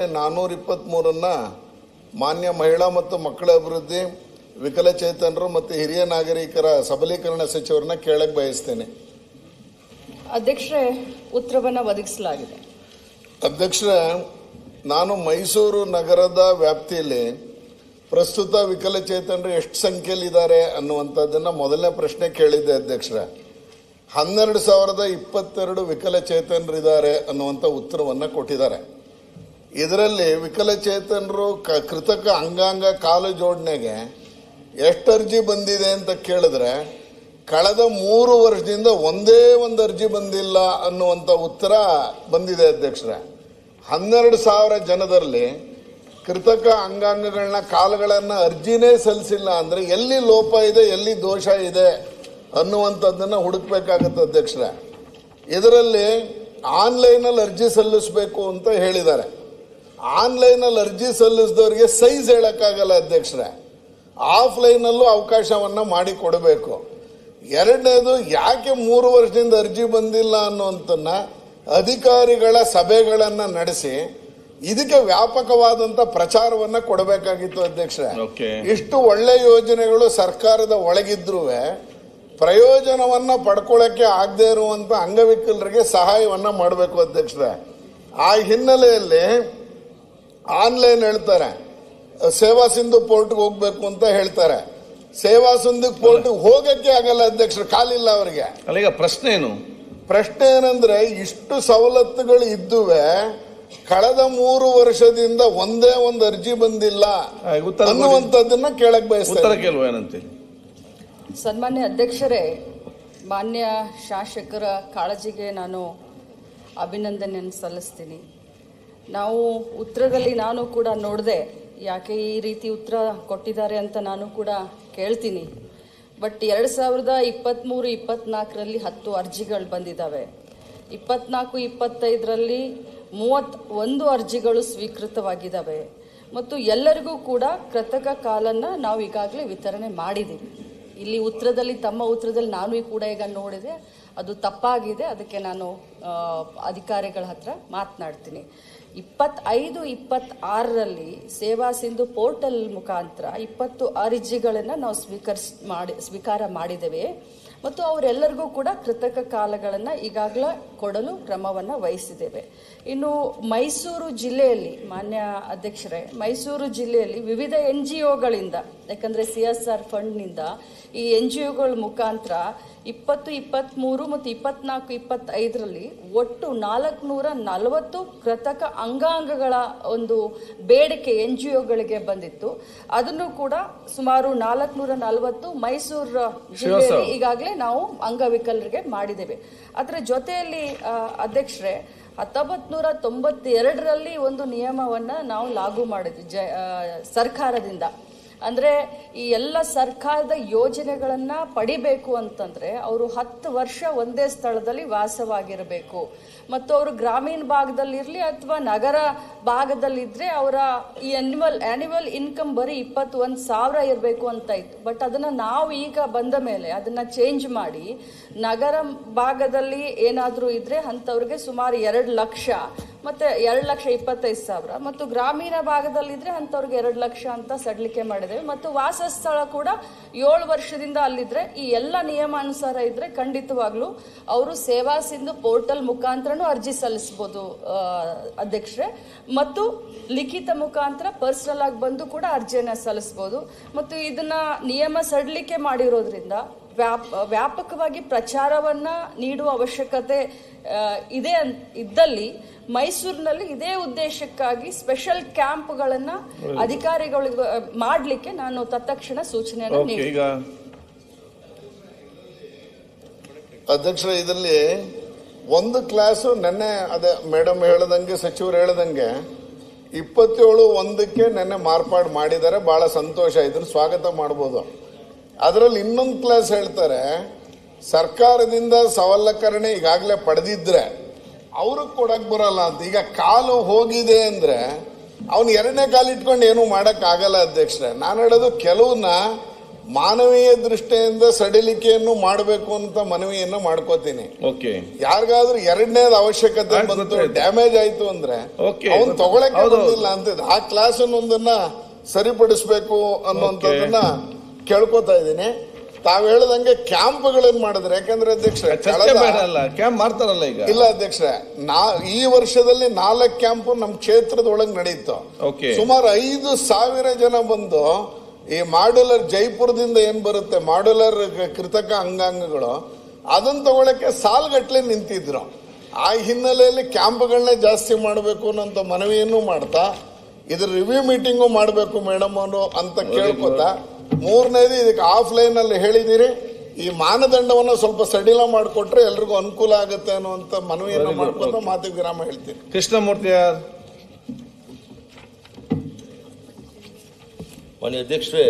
423 ಮಾನ್ಯ ಮಹಿಳಾ ಮತ್ತು ಮಕ್ಕಳ ಅಭಿವೃದ್ಧಿ, ವಿಕಲಚೇತನರು ಮತ್ತು ಹಿರಿಯ ನಾಗರಿಕರ ಸಬಲೀಕರಣ ಸಚಿವರನ್ನ ಕೇಳಕ್ಕೆ ಬಯಸ್ತೇನೆ. ಅಧ್ಯಕ್ಷರೇ, ಉತ್ತರವನ್ನು ಒದಗಿಸಲಾಗಿದೆ. ಅಧ್ಯಕ್ಷರೇ, ನಾನು ಮೈಸೂರು ನಗರದ ವ್ಯಾಪ್ತಿಯಲ್ಲಿ ಪ್ರಸ್ತುತ ವಿಕಲಚೇತನರು ಎಷ್ಟು ಸಂಖ್ಯೆಯಲ್ಲಿದ್ದಾರೆ ಅನ್ನುವಂಥದ್ದನ್ನು ಮೊದಲನೇ ಪ್ರಶ್ನೆ ಕೇಳಿದ್ದೆ ಅಧ್ಯಕ್ಷರೇ. 12,022 ವಿಕಲಚೇತನರಿದ್ದಾರೆ ಅನ್ನುವಂಥ ಉತ್ತರವನ್ನು ಕೊಟ್ಟಿದ್ದಾರೆ. ಇದರಲ್ಲಿ ವಿಕಲಚೇತನರು ಕೃತಕ ಅಂಗಾಂಗ ಕಾಲು ಜೋಡಣೆಗೆ ಎಷ್ಟು ಅರ್ಜಿ ಬಂದಿದೆ ಅಂತ ಕೇಳಿದ್ರೆ ಕಳೆದ 3 ವರ್ಷದಿಂದ ಒಂದೇ ಒಂದು ಅರ್ಜಿ ಬಂದಿಲ್ಲ ಅನ್ನುವಂಥ ಉತ್ತರ ಬಂದಿದೆ ಅಧ್ಯಕ್ಷರೇ. 12,000 ಜನದಲ್ಲಿ ಕೃತಕ ಅಂಗಾಂಗಗಳನ್ನ ಕಾಲುಗಳನ್ನು ಅರ್ಜಿನೇ ಸಲ್ಲಿಸಿಲ್ಲ ಅಂದರೆ ಎಲ್ಲಿ ಲೋಪ ಇದೆ, ಎಲ್ಲಿ ದೋಷ ಇದೆ ಅನ್ನುವಂಥದ್ದನ್ನು ಹುಡುಕ್ಬೇಕಾಗತ್ತೆ ಅಧ್ಯಕ್ಷರೇ. ಇದರಲ್ಲಿ ಆನ್ಲೈನಲ್ಲಿ ಅರ್ಜಿ ಸಲ್ಲಿಸಬೇಕು ಅಂತ ಹೇಳಿದ್ದಾರೆ. ಆನ್ಲೈನಲ್ಲಿ ಅರ್ಜಿ ಸಲ್ಲಿಸಿದವರಿಗೆ ಸೈಜ್ ಹೇಳೋಕ್ಕಾಗಲ್ಲ ಅಧ್ಯಕ್ಷರೇ. ಆಫ್ಲೈನಲ್ಲೂ ಅವಕಾಶವನ್ನು ಮಾಡಿಕೊಡಬೇಕು. ಎರಡನೇದು, ಯಾಕೆ 3 ವರ್ಷದಿಂದ ಅರ್ಜಿ ಬಂದಿಲ್ಲ ಅನ್ನುವಂಥನ್ನ ಅಧಿಕಾರಿಗಳ ಸಭೆಗಳನ್ನು ನಡೆಸಿ ಇದಕ್ಕೆ ವ್ಯಾಪಕವಾದಂಥ ಪ್ರಚಾರವನ್ನು ಕೊಡಬೇಕಾಗಿತ್ತು ಅಧ್ಯಕ್ಷರೇ. ಇಷ್ಟು ಒಳ್ಳೆ ಯೋಜನೆಗಳು ಸರ್ಕಾರದ ಒಳಗಿದ್ರೂ ಪ್ರಯೋಜನವನ್ನು ಪಡ್ಕೊಳ್ಳೋಕ್ಕೆ ಆಗದೆ ಇರುವಂಥ ಅಂಗವಿಕಲರಿಗೆ ಸಹಾಯವನ್ನು ಮಾಡಬೇಕು ಅಧ್ಯಕ್ಷರೇ. ಆ ಹಿನ್ನೆಲೆಯಲ್ಲಿ ಆನ್ಲೈನ್ ಹೇಳ್ತಾರೆ, ಸೇವಾ ಸಿಂಧು ಪೋರ್ಟ್ಗೆ ಹೋಗ್ಬೇಕು ಅಂತ ಹೇಳ್ತಾರೆ. ಸೇವಾ ಸಿಂಧು ಪೋರ್ಟ್ಗೆ ಹೋಗಕ್ಕೆ ಆಗಲ್ಲ ಅಧ್ಯಕ್ಷರು, ಕಾಲಿಲ್ಲ ಅವರಿಗೆ. ಈಗ ಪ್ರಶ್ನೆ ಏನಂದ್ರೆ, ಇಷ್ಟು ಸವಲತ್ತುಗಳು ಇದ್ದುವೆ ಕಳೆದ 3 ವರ್ಷದಿಂದ ಒಂದೇ ಒಂದು ಅರ್ಜಿ ಬಂದಿಲ್ಲ ಅನ್ನುವಂಥದ್ದನ್ನ ಕೇಳಕ್ ಬಯಸ್ತಾರೆ. ಸನ್ಮಾನ್ಯ ಅಧ್ಯಕ್ಷರೇ, ಮಾನ್ಯ ಶಾಸಕರ ಕಾಳಜಿಗೆ ನಾನು ಅಭಿನಂದನೆಯನ್ನು ಸಲ್ಲಿಸ್ತೀನಿ. ನಾವು ಉತ್ತರದಲ್ಲಿ ನಾನು ಕೂಡ ನೋಡಿದೆ ಯಾಕೆ ಈ ರೀತಿ ಉತ್ತರ ಕೊಟ್ಟಿದ್ದಾರೆ ಅಂತ ನಾನು ಕೂಡ ಕೇಳ್ತೀನಿ. ಬಟ್ 2023-24ರಲ್ಲಿ 10 ಅರ್ಜಿಗಳು ಬಂದಿದ್ದಾವೆ. 24-25ರಲ್ಲಿ 31 ಅರ್ಜಿಗಳು ಸ್ವೀಕೃತವಾಗಿದ್ದಾವೆ. ಮತ್ತು ಎಲ್ಲರಿಗೂ ಕೂಡ ಕೃತಕ ಕಾಲನ್ನು ನಾವು ಈಗಾಗಲೇ ವಿತರಣೆ ಮಾಡಿದ್ದೀವಿ. ಇಲ್ಲಿ ಉತ್ತರದಲ್ಲಿ, ತಮ್ಮ ಉತ್ತರದಲ್ಲಿ ನಾನು ಕೂಡ ಈಗ ನೋಡಿದೆ, ಅದು ತಪ್ಪಾಗಿದೆ. ಅದಕ್ಕೆ ನಾನು ಅಧಿಕಾರಿಗಳ ಹತ್ರ ಮಾತನಾಡ್ತೀನಿ. 25-26ರಲ್ಲಿ ಸೇವಾ ಸಿಂಧು ಪೋರ್ಟಲ್ ಮುಖಾಂತರ 20 ಅರ್ಜಿಗಳನ್ನು ನಾವು ಸ್ವೀಕಾರ ಮಾಡಿದ್ದೇವೆ. ಮತ್ತು ಅವರೆಲ್ಲರಿಗೂ ಕೂಡ ಕೃತಕ ಕಾಲಗಳನ್ನು ಈಗಾಗಲೇ ಕೊಡಲು ಕ್ರಮವನ್ನು ವಹಿಸಿದ್ದೇವೆ. ಇನ್ನು ಮೈಸೂರು ಜಿಲ್ಲೆಯಲ್ಲಿ, ಮಾನ್ಯ ಅಧ್ಯಕ್ಷರೇ, ಮೈಸೂರು ಜಿಲ್ಲೆಯಲ್ಲಿ ವಿವಿಧ NGOಗಳಿಂದ, ಯಾಕಂದರೆ CSR ಫಂಡ್ನಿಂದ ಈ NGOಗಳ ಮುಖಾಂತರ 20-23 ಮತ್ತು 24-25ರಲ್ಲಿ ಒಟ್ಟು 440 ಕೃತಕ ಅಂಗಾಂಗಗಳ ಒಂದು ಬೇಡಿಕೆ NGOಗಳಿಗೆ ಬಂದಿತ್ತು. ಅದನ್ನು ಕೂಡ ಸುಮಾರು 440 ಮೈಸೂರು ಜಿಲ್ಲೆಯಲ್ಲಿ ಈಗಾಗಲೇ ನಾವು ಅಂಗವಿಕಲರಿಗೆ ಮಾಡಿದ್ದೇವೆ. ಅದರ ಜೊತೆಯಲ್ಲಿ ಅಧ್ಯಕ್ಷರೇ, 1992ರಲ್ಲಿ ಒಂದು ನಿಯಮವನ್ನು ನಾವು ಲಾಗು ಮಾಡಿದ್ವಿ ಸರ್ಕಾರದಿಂದ. ಅಂದರೆ ಈ ಎಲ್ಲ ಸರ್ಕಾರದ ಯೋಜನೆಗಳನ್ನು ಪಡಿಬೇಕು ಅಂತಂದರೆ ಅವರು 10 ವರ್ಷ ಒಂದೇ ಸ್ಥಳದಲ್ಲಿ ವಾಸವಾಗಿರಬೇಕು. ಮತ್ತು ಅವರು ಗ್ರಾಮೀಣ ಭಾಗದಲ್ಲಿರಲಿ ಅಥವಾ ನಗರ ಭಾಗದಲ್ಲಿದ್ದರೆ ಅವರ ಈ ಆ್ಯನ್ಯುವಲ್ ಇನ್ಕಮ್ ಬರೀ 21,000 ಇರಬೇಕು ಅಂತ ಇತ್ತು. ಬಟ್ ಅದನ್ನು ನಾವು ಈಗ ಬಂದ ಮೇಲೆ ಅದನ್ನು ಚೇಂಜ್ ಮಾಡಿ ನಗರ ಭಾಗದಲ್ಲಿ ಏನಾದರೂ ಇದ್ದರೆ ಅಂಥವ್ರಿಗೆ ಸುಮಾರು 2 ಲಕ್ಷ ಮತ್ತು 2,25,000 ಮತ್ತು ಗ್ರಾಮೀಣ ಭಾಗದಲ್ಲಿದ್ದರೆ ಅಂಥವ್ರಿಗೆ 2 ಲಕ್ಷ ಅಂತ ಸಡಿಲಿಕೆ ಮಾಡಿದ್ದೇವೆ. ಮತ್ತು ವಾಸಸ್ಥಳ ಕೂಡ 7 ವರ್ಷದಿಂದ ಅಲ್ಲಿದ್ದರೆ ಈ ಎಲ್ಲ ನಿಯಮಾನುಸಾರ ಇದ್ದರೆ ಖಂಡಿತವಾಗ್ಲೂ ಅವರು ಸೇವಾ ಸಿಂಧು ಪೋರ್ಟಲ್ ಮುಖಾಂತರನೂ ಅರ್ಜಿ ಸಲ್ಲಿಸ್ಬೋದು ಅಧ್ಯಕ್ಷರೇ. ಮತ್ತು ಲಿಖಿತ ಮುಖಾಂತರ ಪರ್ಸನಲ್ ಆಗಿ ಬಂದು ಕೂಡ ಅರ್ಜಿಯನ್ನು ಸಲ್ಲಿಸ್ಬೋದು. ಮತ್ತು ಇದನ್ನ ನಿಯಮ ಸಡಿಲಿಕೆ ಮಾಡಿರೋದ್ರಿಂದ ವ್ಯಾಪಕವಾಗಿ ಪ್ರಚಾರವನ್ನು ನೀಡುವ ಅವಶ್ಯಕತೆ ಇದೆ ಇದ್ದಲ್ಲಿ ಮೈಸೂರಿನಲ್ಲಿ ಇದೇ ಉದ್ದೇಶಕ್ಕಾಗಿ ಸ್ಪೆಷಲ್ ಕ್ಯಾಂಪ್ಗಳನ್ನು ಅಧಿಕಾರಿಗಳಿಗೆ ಮಾಡಲಿಕ್ಕೆ ನಾನು ತತ್ಕ್ಷಣ ಸೂಚನೆಯನ್ನು ನೀಡಿದೆ. ಅಧ್ಯಕ್ಷರ, ಇದರಲ್ಲಿ ಒಂದು ಕ್ಲಾಸು ನೆನ್ನೆ ಅದೇ ಮೇಡಮ್ ಹೇಳ್ದಂಗೆ, ಸಚಿವರು ಹೇಳ್ದಂಗೆ 27/1ಕ್ಕೆ ನೆನ್ನೆ ಮಾರ್ಪಾಡು ಮಾಡಿದ್ದಾರೆ. ಬಹಳ ಸಂತೋಷ, ಇದನ್ನು ಸ್ವಾಗತ ಮಾಡ್ಬೋದು. ಅದರಲ್ಲಿ ಇನ್ನೊಂದು ಕ್ಲಾಸ್ ಹೇಳ್ತಾರೆ, ಸರ್ಕಾರದಿಂದ ಸವಲಕರಣೆ ಈಗಾಗಲೇ ಪಡೆದಿದ್ರೆ ಅವ್ರಿಗೆ ಕೊಡಕ್ ಬರಲ್ಲ ಅಂತ. ಈಗ ಕಾಲು ಹೋಗಿದೆ ಅಂದ್ರೆ ಅವನು 2ನೇ ಕಾಲು ಇಟ್ಕೊಂಡು ಏನೂ ಮಾಡೋಕ್ಕಾಗಲ್ಲ ಅಧ್ಯಕ್ಷರೇ. ನಾನು ಹೇಳೋದು, ಕೆಲವನ್ನ ಮಾನವೀಯ ದೃಷ್ಟಿಯಿಂದ ಸಡಿಲಿಕೆಯನ್ನು ಮಾಡಬೇಕು ಅಂತ ಮನವಿಯನ್ನು ಮಾಡ್ಕೋತೀನಿ. ಓಕೆ, ಯಾರಿಗಾದ್ರೂ ಎರಡನೇದ ಅವಶ್ಯಕತೆ ಆಯ್ತು, ಬಂತು, ಗೊತ್ತಾಯ್ತು. ಡ್ಯಾಮೇಜ್ ಆಯ್ತು ಅಂದ್ರೆ ಓಕೆ, ಅವನ್ ತಗೊಳಕ್ಕೆ ಹೌದು. ಬಂದಿಲ್ಲ ಅಂತ ಆ ಕ್ಲಾಸ್ ಒಂದನ್ನ ಸರಿಪಡಿಸ್ಬೇಕು ಅನ್ನುವಂಥದ್ದನ್ನ ಕೇಳ್ಕೊತಾ ಇದ್ದೀನಿ. ತಾವ್ ಹೇಳ್ದಂಗೆ ಕ್ಯಾಂಪ್ಗಳನ್ನ ಮಾಡಿದ್ರೆ, ಯಾಕಂದ್ರೆ ಅಧ್ಯಕ್ಷ ಚರ್ಚೆ ಬೇಡ ಅಲ್ಲ, ಕ್ಯಾಂಪ್ ಮಾಡ್ತಾರಲ್ಲ ಈಗ. ಇಲ್ಲ ಅಧ್ಯಕ್ಷ, ಈ ವರ್ಷದಲ್ಲಿ 4 ಕ್ಯಾಂಪ್ ನಮ್ ಕ್ಷೇತ್ರದ ನಡೀತು. ಓಕೆ, ಸುಮಾರು 5,000 ಜನ ಬಂದು ಈ ಮಾಡ್ಯುಲರ್ ಜೈಪುರದಿಂದ ಏನ್ ಬರುತ್ತೆ ಮಾಡ್ಯುಲರ್ ಕೃತಕ ಅಂಗಾಂಗಗಳು, ಅದನ್ನ ತಗೊಳಕ್ಕೆ ಸಾಲ್ಗಟ್ಲೆ ನಿಂತಿದ್ರು. ಆ ಹಿನ್ನೆಲೆಯಲ್ಲಿ ಕ್ಯಾಂಪ್ಗಳನ್ನೇ ಜಾಸ್ತಿ ಮಾಡಬೇಕು ಅನ್ನೋ ಮನವಿಯನ್ನು ಮಾಡ್ತಾ ಇದ್ರ ರಿವ್ಯೂ ಮೀಟಿಂಗು ಮಾಡಬೇಕು ಮೇಡಮ್ ಅವರು ಅಂತ ಕೇಳ್ಕೊತಾ, ಮೂರನೇದು ಇದಕ್ಕೆ ಆಫ್ಲೈನ್ ಅಲ್ಲಿ ಹೇಳಿದಿರಿ, ಈ ಮಾನದಂಡವನ್ನು ಸ್ವಲ್ಪ ಸಡಿಲ ಮಾಡಿಕೊಟ್ರೆ ಎಲ್ರಿಗೂ ಅನುಕೂಲ ಆಗುತ್ತೆ ಅನ್ನುವಂತ ಮನವಿಯನ್ನು ಮಾಡ್ಕೊತಾ ಮಾತಿಗೆ ವಿರಾಮ ಹೇಳ್ತೀನಿ. ಕೃಷ್ಣಮೂರ್ತಿ ಮಾನ್ಯ ಅಧ್ಯಕ್ಷರೇ,